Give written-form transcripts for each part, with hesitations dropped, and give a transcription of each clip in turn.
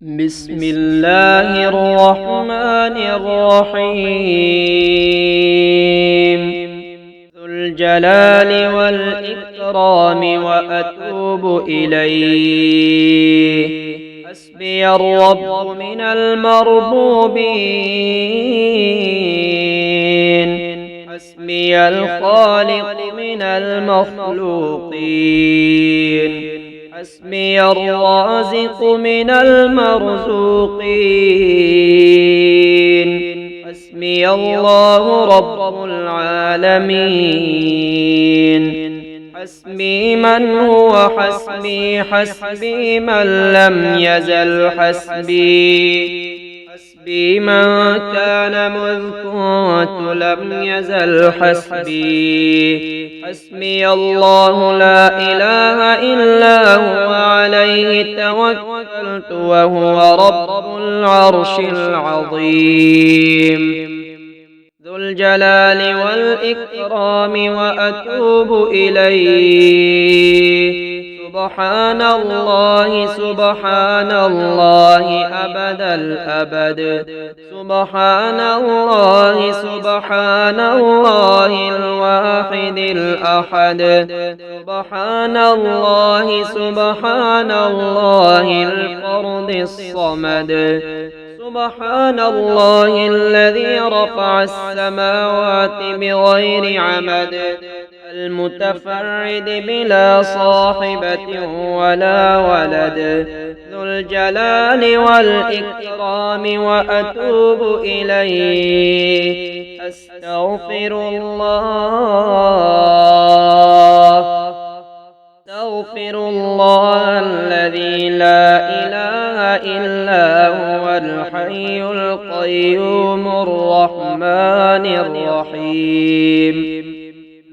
بسم الله الرحمن الرحيم. ذو الجلال والإكرام وأتوب إليه. حسبي الرب من المربوبين، حسبي الخالق من المخلوقين، حسبي الرازق من المرزوقين، حسبي الله رب العالمين. حسبي من هو حسبي، حسبي من لم يزل حسبي، حسبي من كان مذ كنت لم يزل حسبي. حسبي الله لا إله إلا هو عليه توكلت وهو رب العرش العظيم. ذو الجلال والإكرام وأتوب إليه. سبحان الله سبحان الله أبد الأبد، سبحان الله سبحان الله الواحد الأحد، سبحان الله سبحان الله الفرد الصمد، سبحان الله الذي رفع السماوات بغير عمد، المتفرد بلا صاحبة ولا ولد. ذو الجلال والإكرام وأتوب إليه. أستغفر الله، أستغفر الله الذي لا إله إلا هو الحي القيوم الرحمن الرحيم.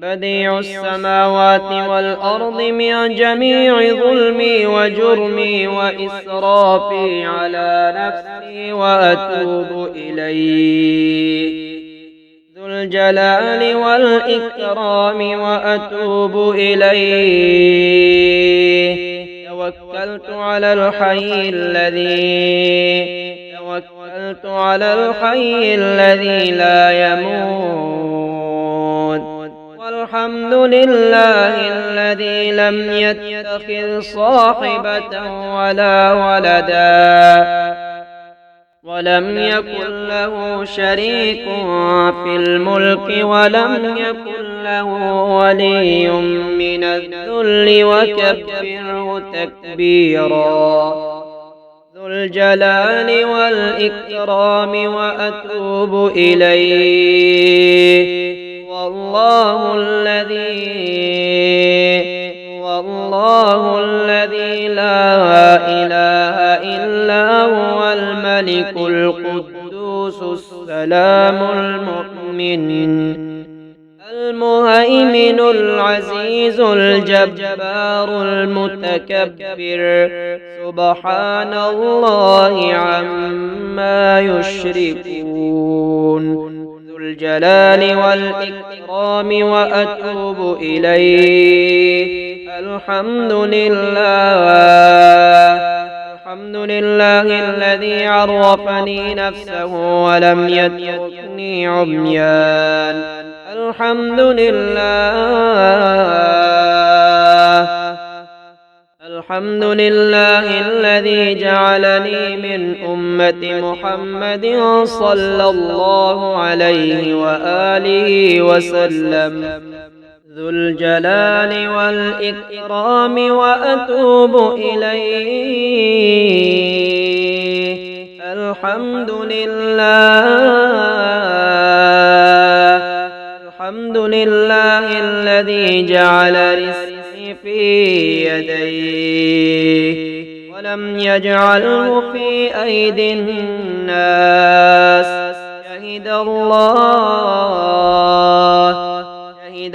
بديع السماوات والأرض من جميع ظلمي وجرمي وإسرافي على نفسي وأتوب إليه. ذو الجلال والإكرام وأتوب إليه. توكلت على الحي الذي لا يموت. والحمد لله الذي لم يتخذ صاحبة ولا ولدا، ولم يكن له شريك في الملك، ولم يكن له ولي من الذل، وكبره تكبيرا. ذو الجلال والإكرام وأتوب إليه. والله الذي لا إله إلا هو الملك القدوس السلام المؤمن المهيمن العزيز الجبار المتكبر. سبحان الله عما يشركون. ذو الجلال والإكرام وأتوب إليه. الحمد لله الذي عرفني نفسه ولم يتركني عميان. الحمد لله الذي جعلني من أمة محمد صلى الله عليه وآله وسلم. ذو الجلال والإكرام وأتوب إليه. الحمد لله الذي جعل رزقي في يديه ولم يجعله في أيدي الناس. شهد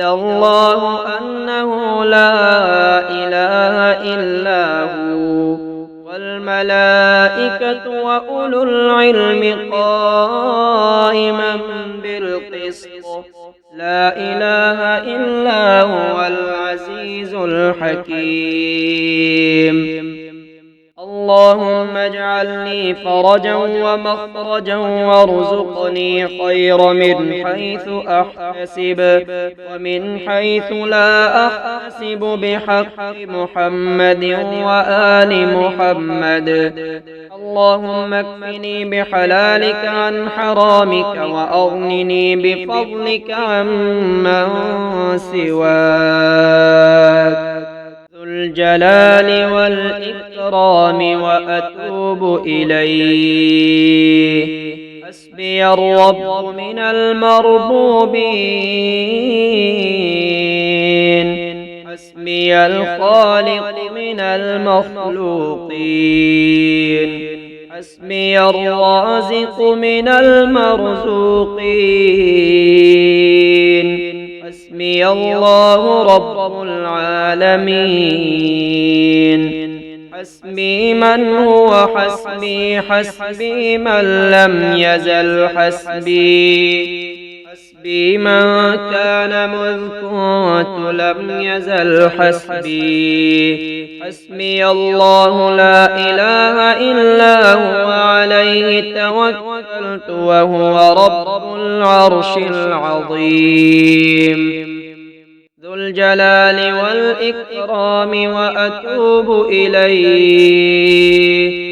الله أنه لا إله إلا هو، والملائكة وأولو العلم قائما بالقسط. لا إله إلا هو العزيز الحكيم. اللهم اجعل واجعل لي فرجا ومخرجا وارزقني خير من حيث أحتسب ومن حيث لا أحتسب بحق محمد وآل محمد. اللهم اكفني بحلالك عن حرامك وأغنني بفضلك عمن سواك ذو الجلال والإكرام وأتوب إليه. حسبي الرب من المربوبين، حسبي الخالق من المخلوقين، حسبي الرازق من المرزوقين، حسبي الله رب العالمين. حسبي من هو حسبي، حسبي من لم يزل حسبي، حسبي من كان مذ كنت لم يزل حسبي. حسبي الله لا إله إلا هو عليه توكلت وهو رب العرش العظيم ذو الجلال والإكرام وأتوب إليه.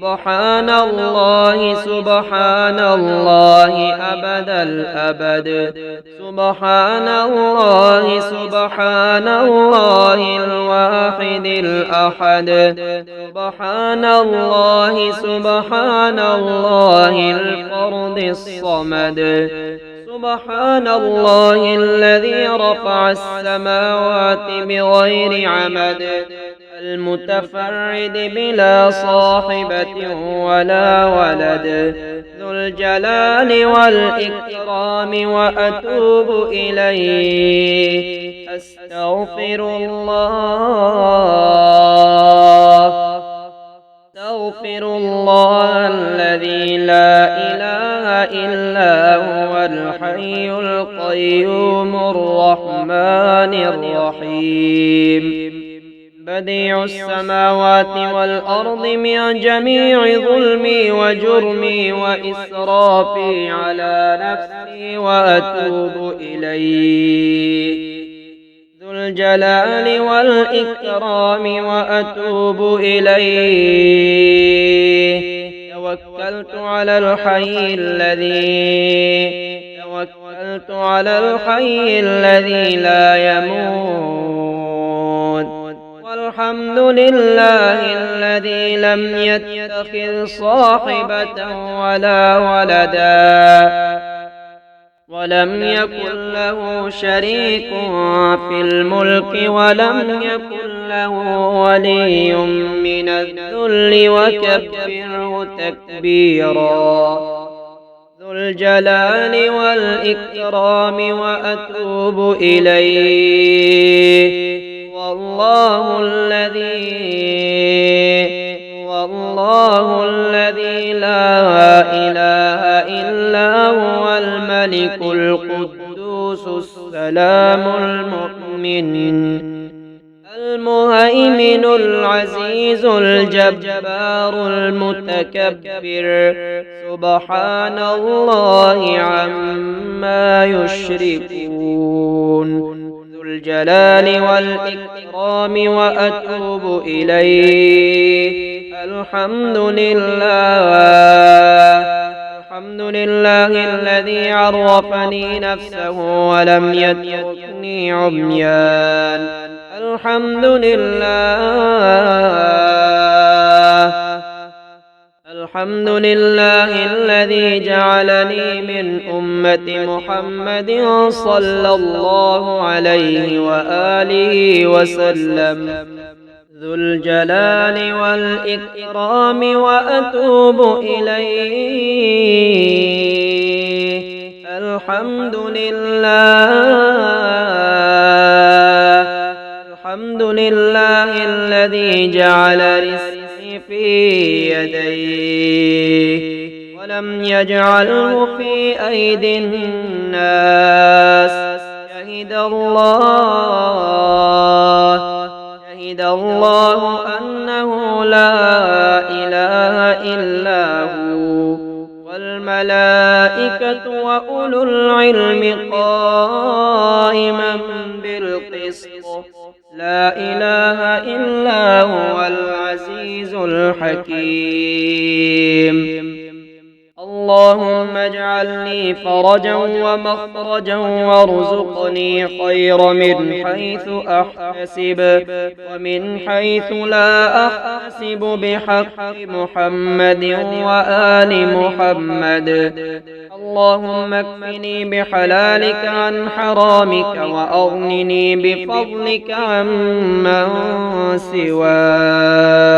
سبحان الله سبحان الله أبد الأبد، سبحان الله سبحان الله الواحد الأحد، سبحان الله سبحان الله الفرد الصمد، سبحان الله الذي رفع السماوات بغير عمد، المتفرد بلا صاحبة ولا ولد، ذو الجلال والإكرام وأتوب إليه. أستغفر الله أستغفر الله الذي لا إله إلا هو الحي القيوم الرحمن الرحيم بديع السماوات والأرض من جميع ظلمي وجرمي وإسرافي على نفسي وأتوب إليه. ذو الجلال والإكرام وأتوب إليه. توكلت على الحي الذي لا يموت. والحمد لله الذي لم يتخذ صاحبة ولا ولدا ولم يكن له شريك في الملك ولم يكن له ولي من الذل وكبره تكبيرا. ذو الجلال والإكرام وأتوب إليه. والله الذي لا إله إلا هو الملك القدوس السلام المؤمن المهيمن العزيز الجبار المتكبر سبحان الله عما يشركون. ذو الجلال والإكرام وأتوب إليه. الحمد لله الذي عرفني نفسه ولم يتركني عميان. الحمد لله الذي جعلني من أمة محمد صلى الله عليه وآله وسلم. ذو الجلال والإكرام وأتوب إليه. الحمد لله الذي جعل رزقي في يديه ولم يجعله في أيدي الناس. شهد الله أنه لا إله إلا إلا هو والملائكة وأولو العلم قائما بالقسط لا إله إلا هو العزيز الحكيم. اللهم اجعلني فرجا ومخرجا وارزقني خير من حيث أحتسب ومن حيث لا أحتسب بحق محمد وآل محمد. اللهم اكفني بحلالك عن حرامك وأغنني بفضلك عمن سواك.